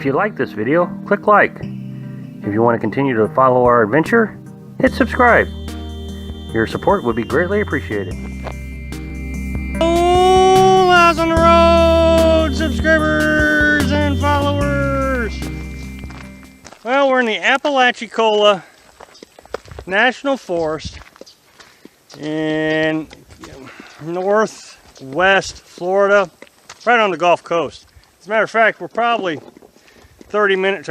If you like this video, click like. If you want to continue to follow our adventure, hit subscribe. Your support would be greatly appreciated. Oh, Miles on the Road subscribers and followers. Well, we're in the Apalachicola National Forest in northwest Florida, right on the Gulf Coast. As a matter of fact, we're probably 20 minutes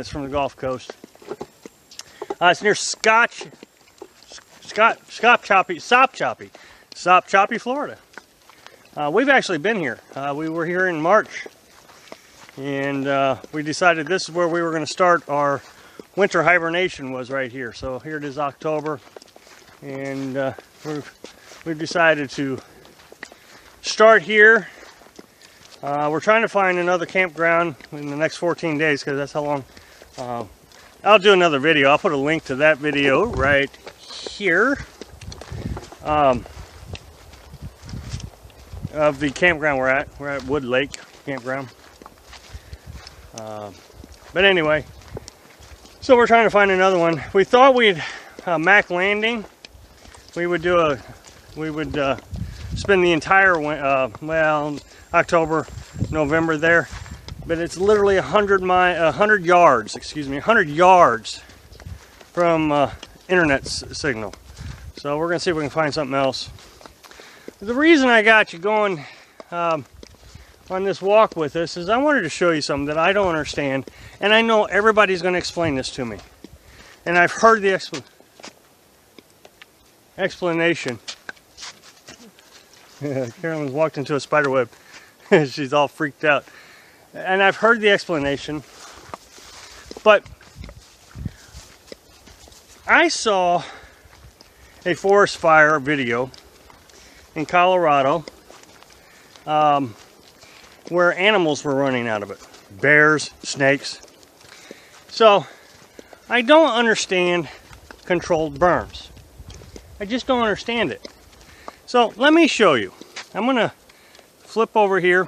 from the Gulf Coast. It's near Sop Choppy, Florida. We've actually been here. We were here in March, and we decided this is where we were going to start our winter hibernation, was right here. So here it is, October, and we've decided to start here. We're trying to find another campground in the next 14 days because that's how long. I'll do another video. I'll put a link to that video right here of the campground we're at. We're at Wood Lake Campground. But anyway, so we're trying to find another one. We thought we'd Mac Landing. We would spend the entire October, November there, but it's literally 100 yards from internet signal. So we're gonna see if we can find something else. The reason I got you going on this walk with us is I wanted to show you something that I don't understand, and I know everybody's going to explain this to me, and I've heard the explanation. Carolyn's walked into a spider web. She's all freaked out. And I've heard the explanation, but I saw a forest fire video in Colorado where animals were running out of it. Bears, snakes. So I don't understand controlled burns. I just don't understand it. So let me show you. I'm gonna flip over here.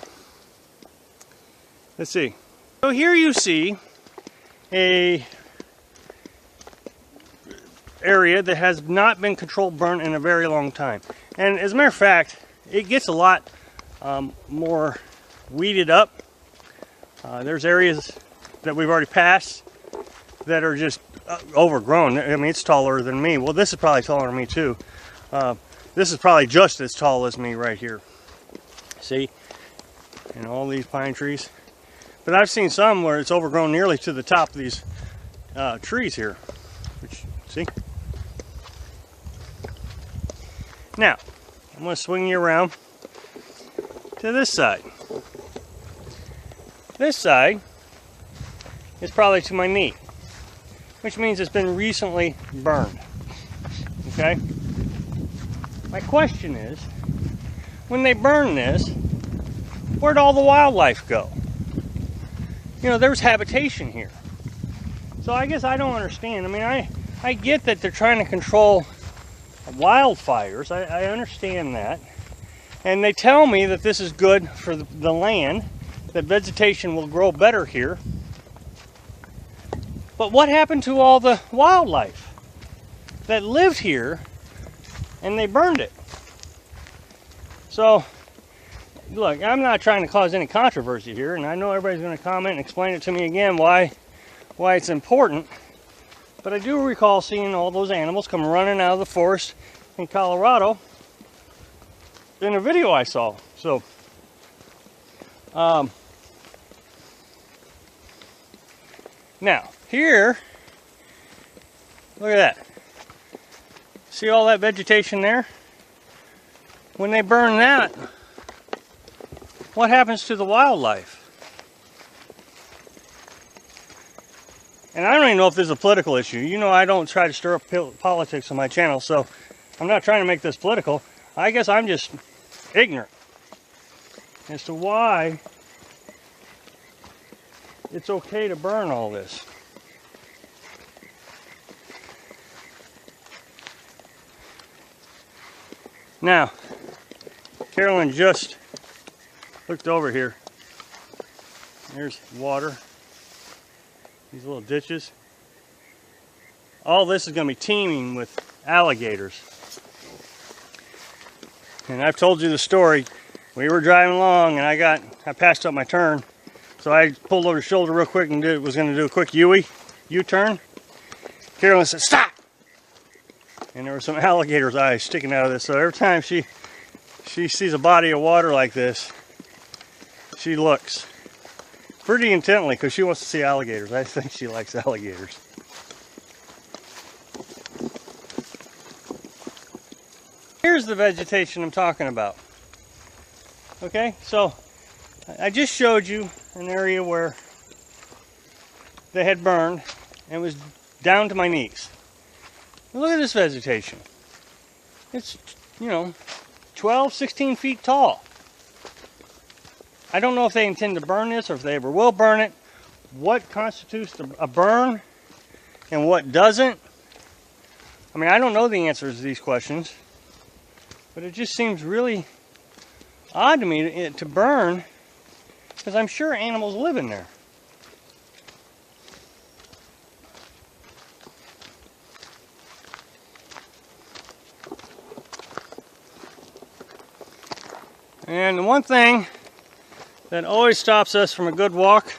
Let's see. So here you see a area that has not been controlled burn in a very long time. And as a matter of fact, it gets a lot more weeded up. There's areas that we've already passed that are just overgrown. I mean, it's taller than me. Well, this is probably taller than me too. This is probably just as tall as me right here. See? And all these pine trees. But I've seen some where it's overgrown nearly to the top of these trees here. Which, see? Now, I'm going to swing you around to this side. This side is probably to my knee, which means it's been recently burned. Okay? My question is, when they burn this, where'd all the wildlife go? You know, there's habitation here. So I guess I don't understand. I mean, I get that they're trying to control wildfires. I understand that. And they tell me that this is good for the land, that vegetation will grow better here. But what happened to all the wildlife that lived here and they burned it? So, look, I'm not trying to cause any controversy here, and I know everybody's going to comment and explain it to me again why it's important. But I do recall seeing all those animals come running out of the forest in Colorado in a video I saw. So, now, here, look at that. See all that vegetation there? When they burn that, what happens to the wildlife? And I don't even know if this is a political issue. You know, I don't try to stir up politics on my channel, so I'm not trying to make this political. I guess I'm just ignorant as to why it's okay to burn all this. Now, Carolyn just looked over here There's water. These little ditches. All this is going to be teeming with alligators. And I've told you the story. We were driving along and I passed up my turn. So I pulled over the shoulder real quick and was going to do a quick U-turn. Carolyn said, "Stop!" And there were some alligator's eyes sticking out of this. So every time she sees a body of water like this, she looks pretty intently because she wants to see alligators. I think she likes alligators. Here's the vegetation I'm talking about. Okay, so I just showed you an area where they had burned and it was down to my knees. Look at this vegetation. It's, 12, 16 feet tall. I don't know if they intend to burn this or if they ever will burn it. What constitutes a burn and what doesn't? I mean, I don't know the answers to these questions, but it just seems really odd to me to burn, because I'm sure animals live in there. And the one thing that always stops us from a good walk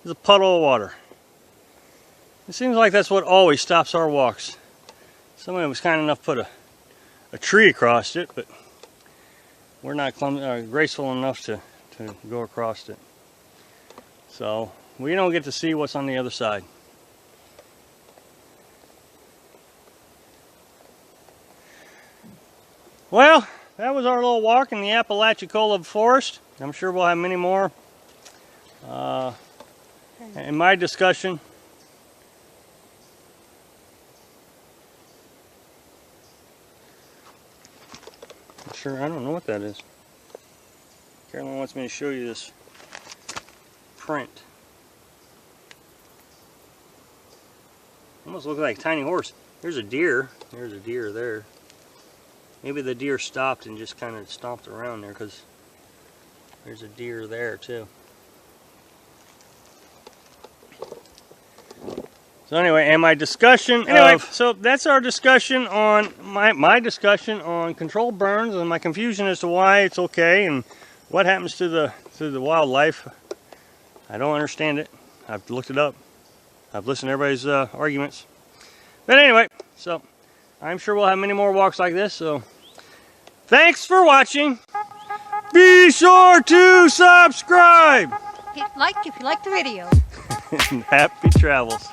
is a puddle of water. It seems like that's what always stops our walks. Somebody was kind enough to put a tree across it, but we're not graceful enough to go across it. So we don't get to see what's on the other side. Well, that was our little walk in the Apalachicola forest. I'm sure we'll have many more. In my discussion, I don't know what that is. Carolyn wants me to show you this print. Almost looks like a tiny horse. There's a deer. There's a deer there. Maybe the deer stopped and just kind of stomped around there, because there's a deer there too. So anyway, and my discussion so that's our discussion on my discussion on controlled burns and my confusion as to why it's okay and what happens to the wildlife. I don't understand it. I've looked it up. I've listened to everybody's arguments. But anyway, so I'm sure we'll have many more walks like this. So thanks for watching. Be sure to subscribe. Hit like if you like the video. And happy travels.